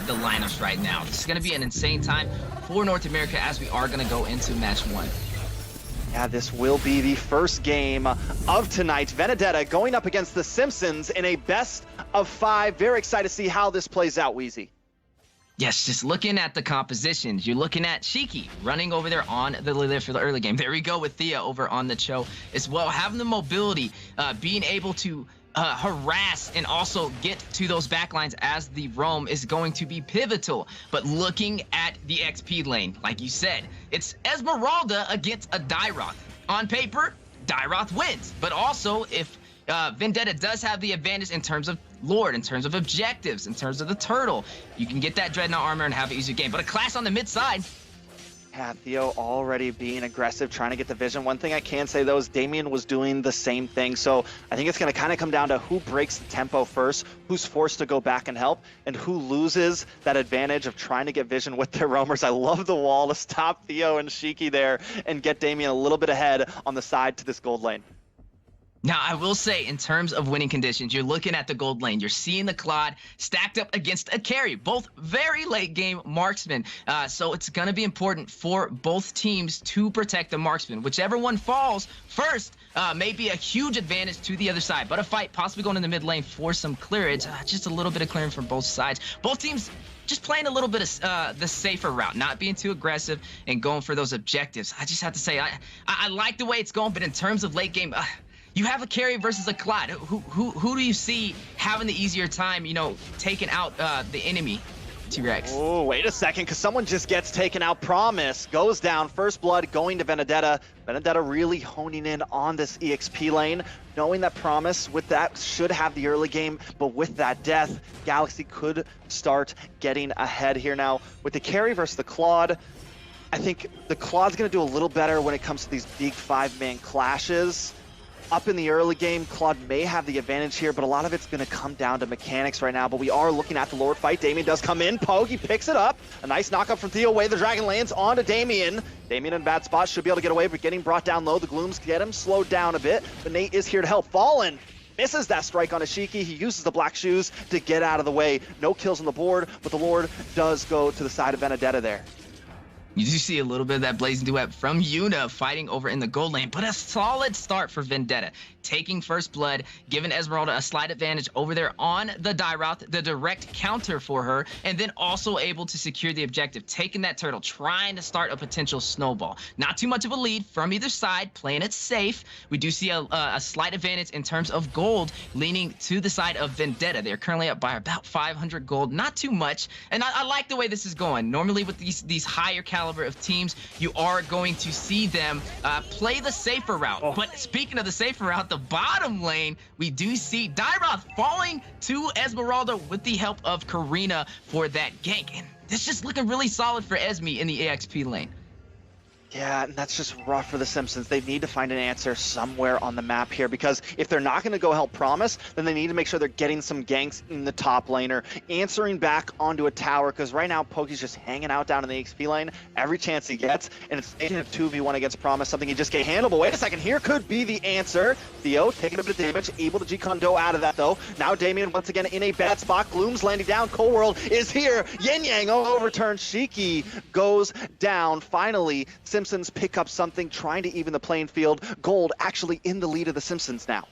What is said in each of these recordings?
the lineups right now. This is going to be an insane time for North America as we are going to go into match 1. Yeah, this will be the first game of tonight. Vendetta going up against the Simpsons in a best of 5. Very excited to see how this plays out, Wheezy. Yes, just looking at the compositions, you're looking at Shiki running over there on the leader for the early game. There we go with Thea over on the Cho as well. Having the mobility, being able to harass and also get to those backlines as the roam is going to be pivotal. But looking at the XP lane, like you said, it's Esmeralda against a Dairoth. On paper, Dairoth wins. But also, if Vendetta does have the advantage in terms of Lord, in terms of objectives, in terms of the turtle, you can get that Dreadnought armor and have an easier game. But a clash on the mid side. Yeah, Theo already being aggressive, trying to get the vision. One thing I can say, though, is Damien was doing the same thing. So I think it's going to kind of come down to who breaks the tempo first, who's forced to go back and help, and who loses that advantage of trying to get vision with their roamers. I love the wall to stop Theo and Shiki there and get Damien a little bit ahead on the side to this gold lane. Now, I will say, in terms of winning conditions, you're looking at the gold lane. You're seeing the Claude stacked up against a carry, both very late-game marksmen. So it's going to be important for both teams to protect the marksman. Whichever one falls first may be a huge advantage to the other side. But a fight possibly going in the mid lane for some clearage. Just a little bit of clearance from both sides. Both teams just playing a little bit of the safer route, not being too aggressive and going for those objectives. I just have to say, I like the way it's going, but in terms of late game... you have a carry versus a Claude. Who do you see having the easier time, you know, taking out the enemy, T-Rex? Oh, wait a second, because someone just gets taken out. Promise goes down. First blood going to Vendetta. Vendetta really honing in on this EXP lane, knowing that Promise with that should have the early game, but with that death, Galaxy could start getting ahead here now. With the carry versus the Claude, I think the Claude's going to do a little better when it comes to these big 5-man clashes. Up in the early game, Claude may have the advantage here, but a lot of it's going to come down to mechanics right now. But we are looking at the Lord fight. Damien does come in. Pogi picks it up. A nice knockup from Theo away. The Dragon lands onto Damien. Damien in bad spot. Should be able to get away, but getting brought down low. The Glooms get him slowed down a bit. But Nate is here to help. Fallen misses that strike on Ashiki. He uses the black shoes to get out of the way. No kills on the board, but the Lord does go to the side of Vendetta there. You do see a little bit of that blazing duet from Yuna fighting over in the gold lane, but a solid start for Vendetta. Taking first blood, giving Esmeralda a slight advantage over there on the Dairoth, the direct counter for her, and then also able to secure the objective, taking that turtle, trying to start a potential snowball. Not too much of a lead from either side, playing it safe. We do see a slight advantage in terms of gold, leaning to the side of Vendetta. They're currently up by about 500 gold, not too much, and I like the way this is going. Normally with these higher caliber of teams, you are going to see them play the safer route. Oh. But speaking of the safer route, the bottom lane, we do see Dairoth falling to Esmeralda with the help of Karina for that gank. And it's just looking really solid for Esme in the AXP lane. Yeah, and that's just rough for the Simpsons. They need to find an answer somewhere on the map here, because if they're not going to go help Promise, then they need to make sure they're getting some ganks in the top laner, answering back onto a tower, because right now Poki's just hanging out down in the XP lane every chance he gets, and it's taking a 2v1 against Promise, something he just can't handle. But wait a second, here could be the answer. Theo taking a bit of damage, able to G-Kondo out of that though. Now Damien once again in a bad spot. Gloom's landing down. Cold World is here. Yin Yang overturns. Shiki goes down. Finally, Simpsons pick up something, trying to even the playing field. Gold actually in the lead of the Simpsons now.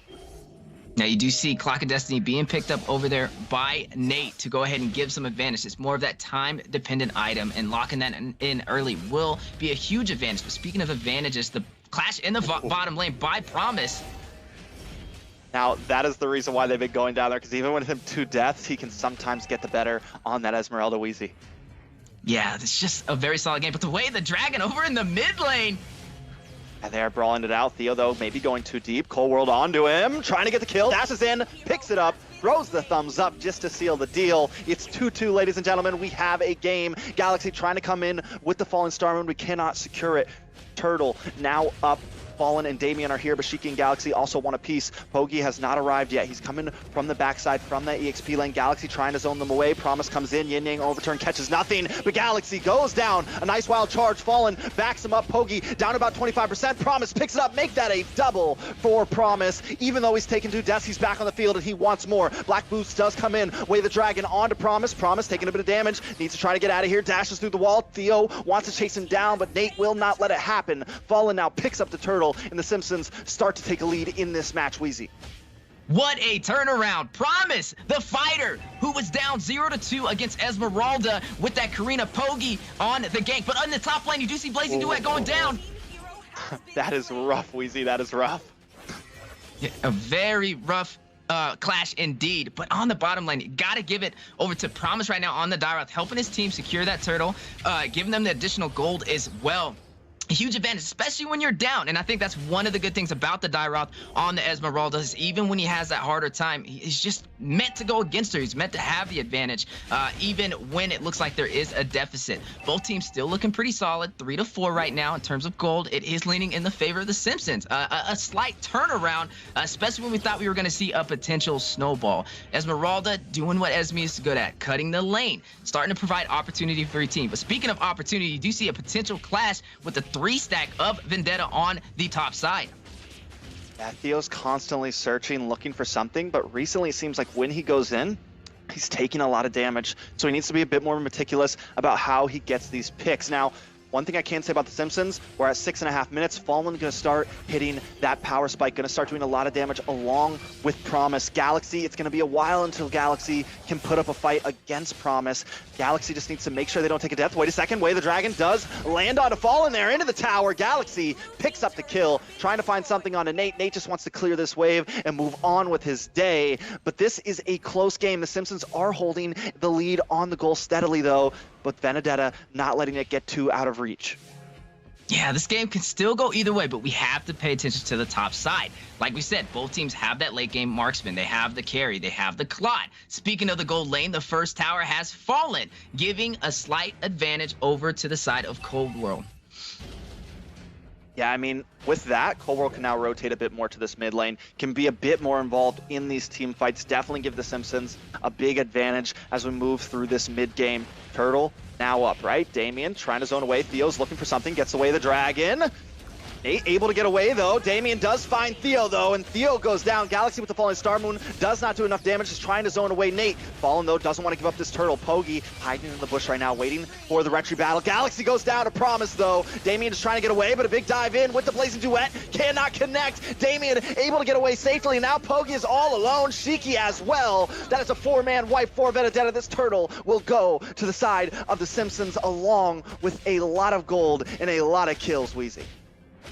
Now you do see Clock of Destiny being picked up over there by Nate to go ahead and give some advantage. It's more of that time-dependent item, and locking that in early will be a huge advantage. But speaking of advantages, the clash in the bottom lane by Promise. Now, that is the reason why they've been going down there, because even with him 2 deaths, he can sometimes get the better on that Esmeralda Wheezy. Yeah, it's just a very solid game. But the way the Dragon over in the mid lane. And they're brawling it out. Theo, though, maybe going too deep. Cold World onto him, trying to get the kill. Dashes in, picks it up, throws the thumbs up just to seal the deal. It's 2-2, ladies and gentlemen. We have a game. Galaxy trying to come in with the Fallen Star Moon. We cannot secure it. Turtle now up Fallen and Damien are here, but Shiki and Galaxy also want a piece. Pogi has not arrived yet. He's coming from the backside from that EXP lane. Galaxy trying to zone them away. Promise comes in. Yin Yang overturn catches nothing, but Galaxy goes down. A nice wild charge. Fallen backs him up. Pogi down about 25%. Promise picks it up. Make that a double for Promise. Even though he's taken 2 deaths, he's back on the field and he wants more. Black Boots does come in. Way the Dragon onto Promise. Promise taking a bit of damage. Needs to try to get out of here. Dashes through the wall. Theo wants to chase him down, but Nate will not let it happen. Fallen now picks up the turtle, and the Simpsons start to take a lead in this match, Wheezy. What a turnaround. Promise, the fighter who was down 0-2 against Esmeralda with that Karina Pogi on the gank. But on the top lane, you do see Blazing Duet going down. That is rough, Wheezy. That is rough. Yeah, a very rough clash indeed. But on the bottom lane, you gotta give it over to Promise right now on the Dairoth, helping his team secure that turtle, giving them the additional gold as well. A huge advantage, especially when you're down. And I think that's one of the good things about the Dairoth on the Esmeralda is even when he has that harder time, he's just meant to go against her. He's meant to have the advantage, even when it looks like there is a deficit. Both teams still looking pretty solid, 3-4 right now in terms of gold. It is leaning in the favor of the Simpsons. A slight turnaround, especially when we thought we were going to see a potential snowball. Esmeralda doing what Esme is good at, cutting the lane, starting to provide opportunity for your team. But speaking of opportunity, you do see a potential clash with the 3-stack of Vendetta on the top side. Yeah, Theo's constantly searching, looking for something, but recently it seems like when he goes in, he's taking a lot of damage, so he needs to be a bit more meticulous about how he gets these picks. Now, one thing I can say about the Simpsons, we're at 6.5 minutes. Fallen gonna start hitting that power spike, gonna start doing a lot of damage along with Promise. Galaxy, it's gonna be a while until Galaxy can put up a fight against Promise. Galaxy just needs to make sure they don't take a death. Wait a second, Way the Dragon does land on a Fallen there into the tower. Galaxy picks up the kill, trying to find something on a Nate. Nate just wants to clear this wave and move on with his day. But this is a close game. The Simpsons are holding the lead on the goal steadily though, but Vendetta not letting it get too out of reach. Yeah, this game can still go either way, but we have to pay attention to the top side. Like we said, both teams have that late game marksman. They have the carry. They have the Claude. Speaking of the gold lane, the first tower has fallen, giving a slight advantage over to the side of Cold World. Yeah, I mean, with that, Cold World can now rotate a bit more to this mid lane, can be a bit more involved in these team fights, definitely give the Simpsons a big advantage as we move through this mid game. Turtle now up, right? Damien trying to zone away. Theo's looking for something, gets away the dragon. Nate able to get away though. Damien does find Theo though, and Theo goes down. Galaxy with the Fallen Star Moon does not do enough damage, just trying to zone away Nate. Fallen though doesn't want to give up this turtle. Pogi hiding in the bush right now, waiting for the retry battle. Galaxy goes down to Promise though. Damien is trying to get away, but a big dive in with the Blazing Duet. Cannot connect. Damien able to get away safely. Now Pogi is all alone. Shiki as well. That is a 4-man wipe for Vendetta. This turtle will go to the side of the Simpsons along with a lot of gold and a lot of kills, Wheezy.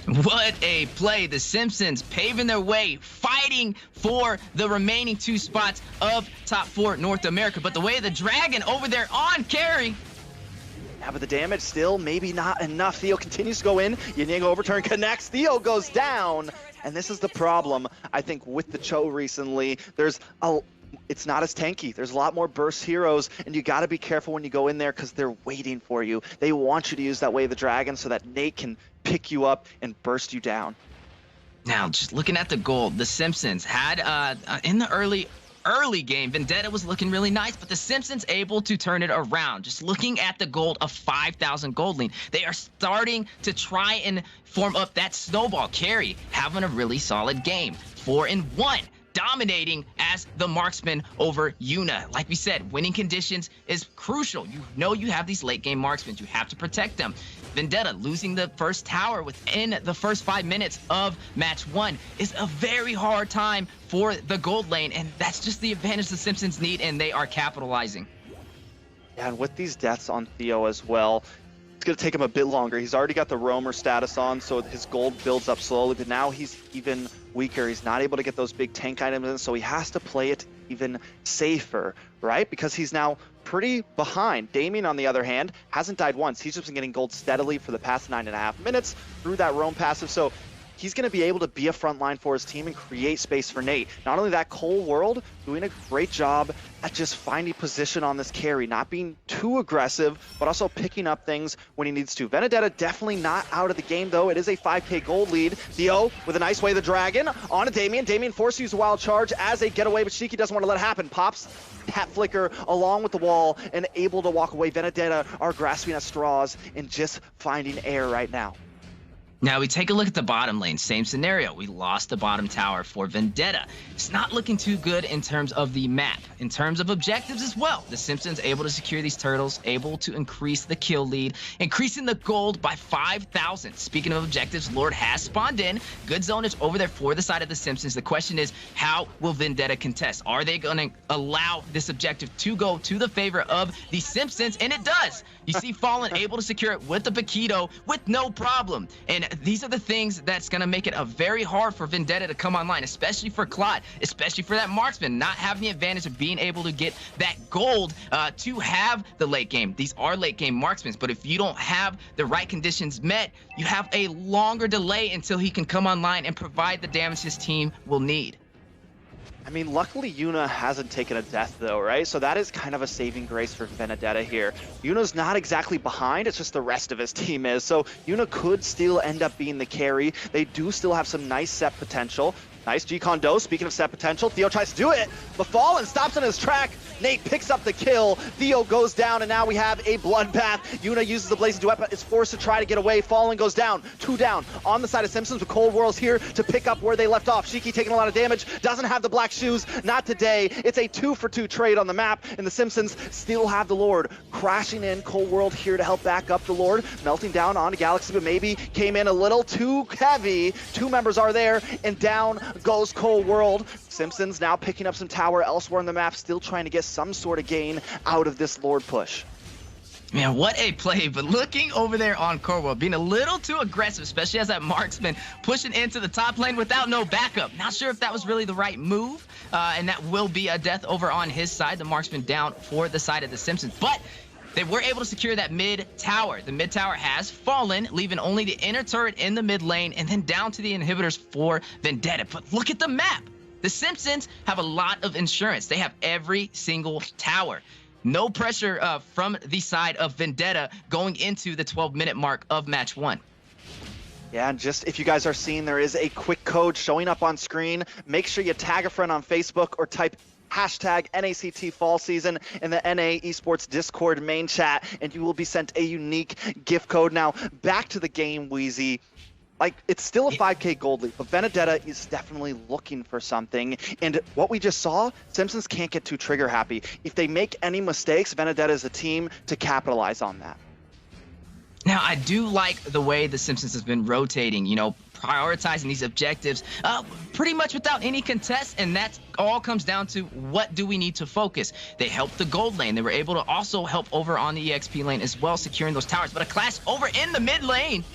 What a play. The Simpsons paving their way, fighting for the remaining 2 spots of top 4 North America. But the way the Dragon over there on carry. Yeah, but the damage still maybe not enough. Theo continues to go in. Yin Yang overturn connects. Theo goes down. And this is the problem, I think, with the Cho recently. It's not as tanky. There's a lot more burst heroes, and you got to be careful when you go in there because they're waiting for you. They want you to use that Way of the Dragon so that Nate can pick you up and burst you down. Now, just looking at the gold, the Simpsons had in the early game, Vendetta was looking really nice, but the Simpsons able to turn it around. Just looking at the gold of 5,000 gold lean, they are starting to try and form up that snowball carry, having a really solid game. 4-1. Dominating as the marksman over Yuna. Like we said, winning conditions is crucial. You know you have these late game marksmen. You have to protect them. Vendetta losing the first tower within the first 5 minutes of match 1 is a very hard time for the gold lane, and that's just the advantage the Simpsons need, and they are capitalizing. Yeah, and with these deaths on Theo as well, it's going to take him a bit longer. He's already got the roamer status on, so his gold builds up slowly, but now he's even weaker. He's not able to get those big tank items in, so he has to play it even safer, right? Because he's now pretty behind. Damien, on the other hand, hasn't died once. He's just been getting gold steadily for the past 9.5 minutes through that roam passive, so he's going to be able to be a front line for his team and create space for Nate. Not only that, Cold World doing a great job at just finding position on this carry, not being too aggressive, but also picking up things when he needs to. Vendetta definitely not out of the game, though. It is a 5k gold lead. Theo with a nice way the dragon on to Damien. Damien forced to use a wild charge as they get away, but Shiki doesn't want to let it happen. Pops hat flicker along with the wall and able to walk away. Vendetta are grasping at straws and just finding air right now. Now we take a look at the bottom lane. Same scenario. We lost the bottom tower for Vendetta. It's not looking too good in terms of the map. In terms of objectives as well, the Simpsons able to secure these turtles, able to increase the kill lead, increasing the gold by 5,000. Speaking of objectives, Lord has spawned in. Good zonage over there for the side of the Simpsons. The question is, how will Vendetta contest? Are they going to allow this objective to go to the favor of the Simpsons? And it does. You see Fallen able to secure it with the Paquito with no problem. And these are the things that's going to make it very hard for Vendetta to come online, especially for Claude, especially for that marksman, not having the advantage of being able to get that gold to have the late game. These are late game marksmen, but if you don't have the right conditions met, you have a longer delay until he can come online and provide the damage his team will need. I mean, luckily Yuna hasn't taken a death though, right? So that is kind of a saving grace for Vendetta here. Yuna's not exactly behind, it's just the rest of his team is. So Yuna could still end up being the carry. They do still have some nice set potential. Nice G-Condo. Speaking of set potential, Theo tries to do it, but Fallen stops in his track. Nate picks up the kill. Theo goes down, and now we have a bloodbath. Yuna uses the blazing weapon, is forced to try to get away. Fallen goes down, 2 down on the side of Simpsons, but Cold World's here to pick up where they left off. Shiki taking a lot of damage, doesn't have the black shoes, not today. It's a 2-for-2 trade on the map, and the Simpsons still have the Lord. Crashing in, Cold World here to help back up the Lord. Melting down onto Galaxy, but maybe came in a little too heavy. 2 members are there, and down goes Cold World. Simpsons now picking up some tower elsewhere on the map, still trying to get some sort of gain out of this Lord push. Man, what a play, but looking over there on Corwell, being a little too aggressive, especially as that marksman pushing into the top lane without no backup. Not sure if that was really the right move, and that will be a death over on his side. The marksman down for the side of the Simpsons, but they were able to secure that mid tower. The mid tower has fallen, leaving only the inner turret in the mid lane, and then down to the inhibitors for Vendetta. But look at the map. The Simpsons have a lot of insurance. They have every single tower. No pressure from the side of Vendetta going into the 12-minute mark of match 1. Yeah, and just if you guys are seeing, there is a quick code showing up on screen. Make sure you tag a friend on Facebook or type hashtag NACT fall season in the NA Esports Discord main chat, and you will be sent a unique gift code. Now, back to the game, Wheezy. Like, it's still a 5k gold lead, but Vendetta is definitely looking for something. And what we just saw, Simpsons can't get too trigger happy. If they make any mistakes, Vendetta is a team to capitalize on that. Now, I do like the way the Simpsons has been rotating, you know, prioritizing these objectives pretty much without any contest, and that all comes down to what do we need to focus. They helped the gold lane. They were able to also help over on the EXP lane as well, securing those towers, but a clash over in the mid lane.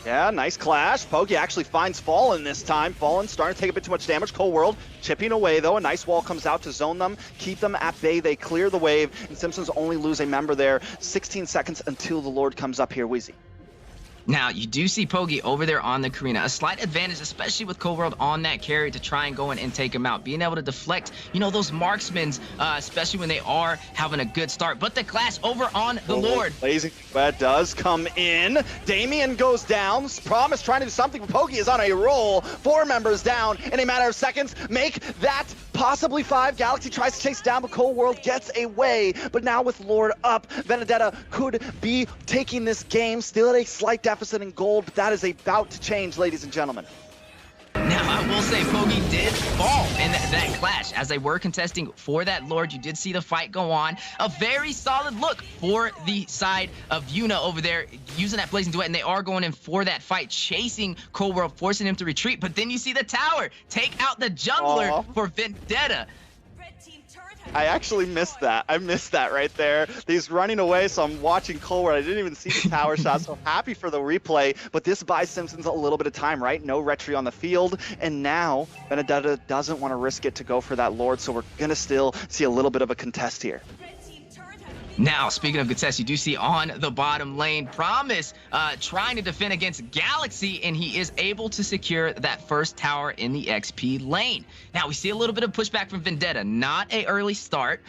Yeah, nice clash. Pokey actually finds Fallen this time. Fallen starting to take a bit too much damage. Cold World chipping away, though. A nice wall comes out to zone them, keep them at bay. They clear the wave, and Simpsons only lose a member there. 16 seconds until the Lord comes up here, Wheezy. Now, you do see Pogi over there on the Karina. A slight advantage, especially with Cold World on that carry to try and go in and take him out. Being able to deflect, you know, those marksmen, especially when they are having a good start. But the clash over on the Lord. Blazing Red does come in. Damien goes down. Promise trying to do something, but Pogi is on a roll. 4 members down in a matter of seconds. Make that possibly 5. Galaxy tries to chase down, but Cold World gets away. But now with Lord up, Vendetta could be taking this game. Still at a slight deficit in gold, but that is about to change, ladies and gentlemen. Now, I will say Pogi did fall in that clash. As they were contesting for that Lord, you did see the fight go on. A very solid look for the side of Yuna over there, using that Blazing Duet, and they are going in for that fight, chasing Cold World, forcing him to retreat. But then you see the tower take out the jungler for Vendetta. I actually missed that. I missed that right there. He's running away, so I'm watching Cold World. I didn't even see the tower shot, so happy for the replay. But this buys Simpsons a little bit of time, right? No retry on the field. And now, Vendetta doesn't want to risk it to go for that Lord, so we're going to still see a little bit of a contest here. Now, speaking of good tests, you do see on the bottom lane, Promise trying to defend against Galaxy, and he is able to secure that first tower in the XP lane. Now, we see a little bit of pushback from Vendetta. Not a early start,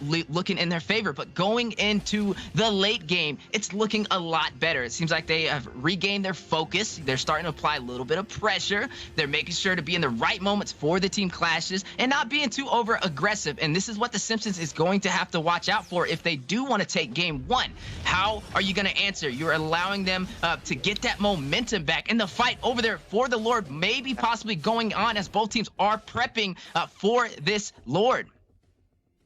looking in their favor, but going into the late game, it's looking a lot better. It seems like they have regained their focus. They're starting to apply a little bit of pressure. They're making sure to be in the right moments for the team clashes and not being too over aggressive. And this is what the Simpsons is going to have to watch out for if they do want to take game one. How are you going to answer? You're allowing them to get that momentum back, and the fight over there for the Lord may be possibly going on as both teams are prepping for this Lord.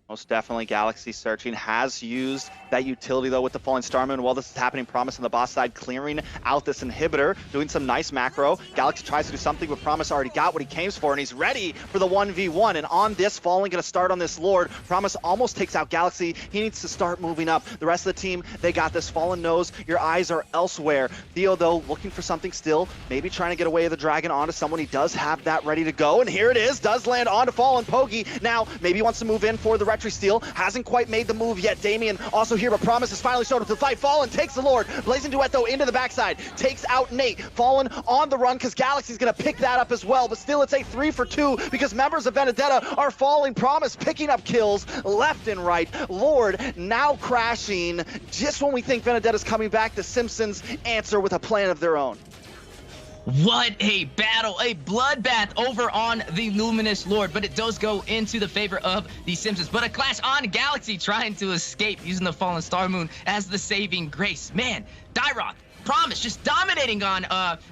Most definitely, Galaxy searching has used that utility though with the Falling Starman. While this is happening, Promise on the boss side clearing out this inhibitor, doing some nice macro. Galaxy tries to do something, but Promise already got what he came for, and he's ready for the 1v1. And on this, Falling gonna start on this Lord. Promise almost takes out Galaxy. He needs to start moving up. The rest of the team, they got this. Fallen knows your eyes are elsewhere. Theo though, looking for something still, maybe trying to get away with the dragon onto someone. He does have that ready to go, and here it is. Does land onto Fallen. Pogi now maybe he wants to move in for the retry steal. Hasn't quite made the move yet. Damien also here, but Promise has finally showed up to the fight. Fallen takes the Lord. Blazing Duet though into the backside. Takes out Nate. Fallen on the run because Galaxy's going to pick that up as well. But still it's a 3 for 2 because members of Vendetta are falling. Promise picking up kills left and right. Lord now crashing. Just when we think Vendetta's coming back, the Simpsons answer with a plan of their own. What a battle, a bloodbath over on the Luminous Lord, but it does go into the favor of the Simpsons. But a clash on Galaxy trying to escape using the Fallen Star Moon as the saving grace. Man, Dyrock, Promise just dominating on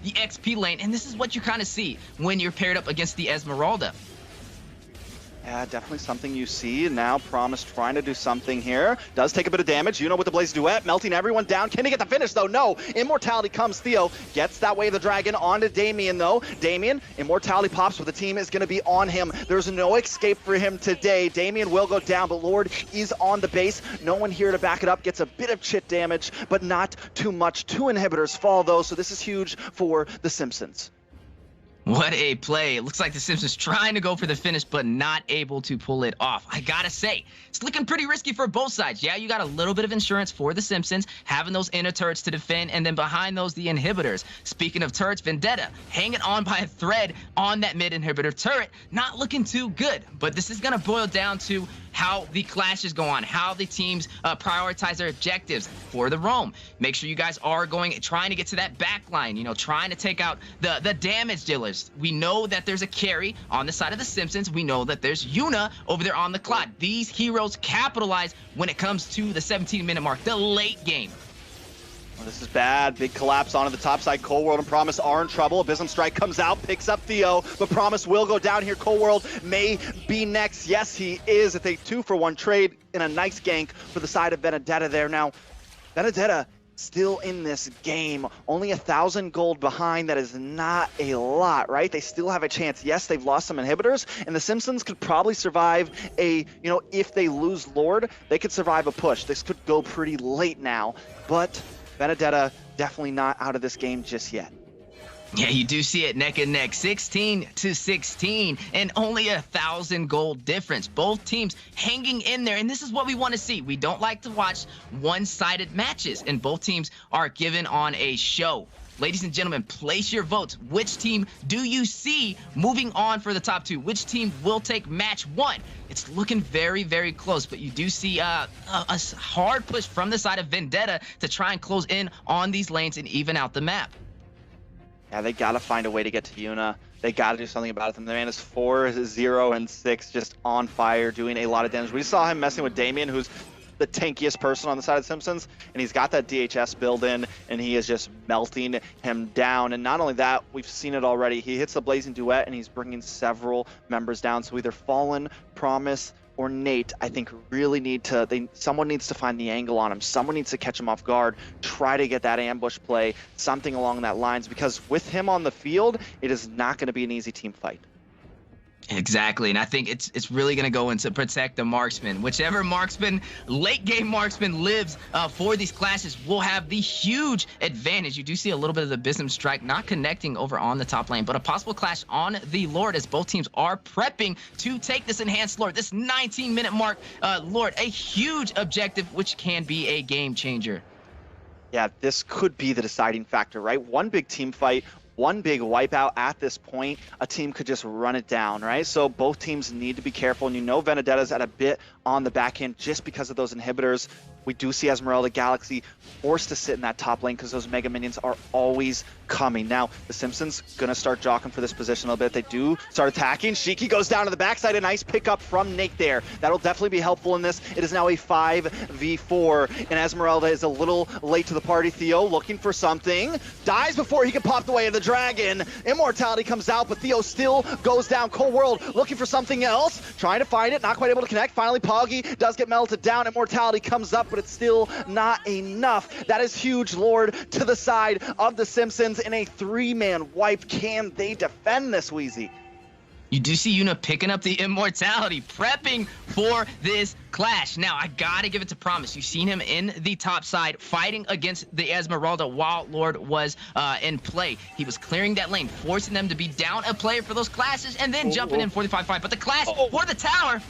the XP lane, and this is what you kind of see when you're paired up against the Esmeralda. Yeah, definitely something you see. Now Promise trying to do something here. Does take a bit of damage. With the Blaze Duet, melting everyone down. Can he get the finish though? No. Immortality comes. Theo gets that way of the dragon onto Damien though. Damien, Immortality pops, but the team is going to be on him. There's no escape for him today. Damien will go down, but Lord is on the base. No one here to back it up. Gets a bit of chit damage, but not too much. 2 inhibitors fall though, so this is huge for the Simpsons. What a play. It looks like the Simpsons trying to go for the finish, but not able to pull it off. I gotta say, it's looking pretty risky for both sides. Yeah, you got a little bit of insurance for the Simpsons, having those inner turrets to defend, and then behind those, the inhibitors. Speaking of turrets, Vendetta hanging on by a thread on that mid inhibitor turret. Not looking too good, but this is gonna boil down to how the clashes go on, how the teams prioritize their objectives for the roam. Make sure you guys are trying to get to that back line, trying to take out the damage dealers. We know that there's a carry on the side of the Simpsons. We know that there's Yuna over there on the Clod. These heroes capitalize when it comes to the 17-minute mark, the late game. Well, this is bad. Big collapse onto the top side. Cold World and Promise are in trouble. Abysm Strike comes out, picks up Theo, but Promise will go down here. Cold World may be next. Yes, he is. It's a 2-for-1 trade in a nice gank for the side of Vendetta there. Now, Vendetta still in this game, only 1,000 gold behind. That is not a lot, right? They still have a chance. Yes, they've lost some inhibitors, and the Simpsons could probably survive if they lose Lord, they could survive a push. This could go pretty late now, but Vendetta definitely not out of this game just yet. Yeah, you do see it neck and neck, 16-16, and only 1,000 gold difference. Both teams hanging in there, and this is what we want to see. We don't like to watch one-sided matches, and both teams are given on a show. Ladies and gentlemen, place your votes. Which team do you see moving on for the top 2? Which team will take match 1? It's looking very, very close, but you do see a hard push from the side of Vendetta to try and close in on these lanes and even out the map. Yeah, they got to find a way to get to Yuna. They got to do something about it. The man is 4-0-6, just on fire, doing a lot of damage. We saw him messing with Damien, who's the tankiest person on the side of Simpsons, and he's got that DHS build in, and he is just melting him down. And not only that, we've seen it already. He hits the Blazing Duet, and he's bringing several members down. So either Fallen, Promise, or Nate, I think really need to, someone needs to find the angle on him. Someone needs to catch him off guard, try to get that ambush play, something along that lines, because with him on the field, it is not going to be an easy team fight. Exactly, and I think it's really going to go into protect the marksman. Whichever marksman, late game marksman lives for these clashes will have the huge advantage. You do see a little bit of the Bism strike not connecting over on the top lane, but a possible clash on the Lord as both teams are prepping to take this enhanced Lord. This 19-minute mark, Lord, a huge objective, which can be a game changer. Yeah, this could be the deciding factor, right? One big team fight, one big wipeout at this point, a team could just run it down, right? So both teams need to be careful, and you know Vendetta's at a bit on the back end just because of those inhibitors. We do see Esmeralda Galaxy forced to sit in that top lane because those Mega Minions are always coming. Now, the Simpsons going to start jockeying for this position a little bit. They do start attacking. Shiki goes down to the backside. A nice pickup from NACT there. That'll definitely be helpful in this. It is now a 5v4, and Esmeralda is a little late to the party. Theo looking for something. Dies before he can pop the way of the dragon. Immortality comes out, but Theo still goes down. Cold World looking for something else. Trying to find it. Not quite able to connect. Finally, Poggy does get melted down. Immortality comes up, but it's still not enough. That is huge, Lord, to the side of the Simpsons in a 3-man wipe. Can they defend this, Wheezy? You do see Yuna picking up the immortality, prepping for this clash. Now, I gotta give it to Promise. You've seen him in the top side fighting against the Esmeralda while Lord was in play. He was clearing that lane, forcing them to be down a player for those clashes, and then jumping in 45-5. But the clash for the tower.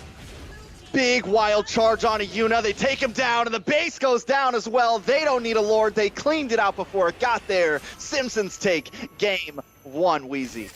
Big wild charge on a Yuna. They take him down, and the base goes down as well. They don't need a Lord. They cleaned it out before it got there. Simpsons take game 1, Wheezy.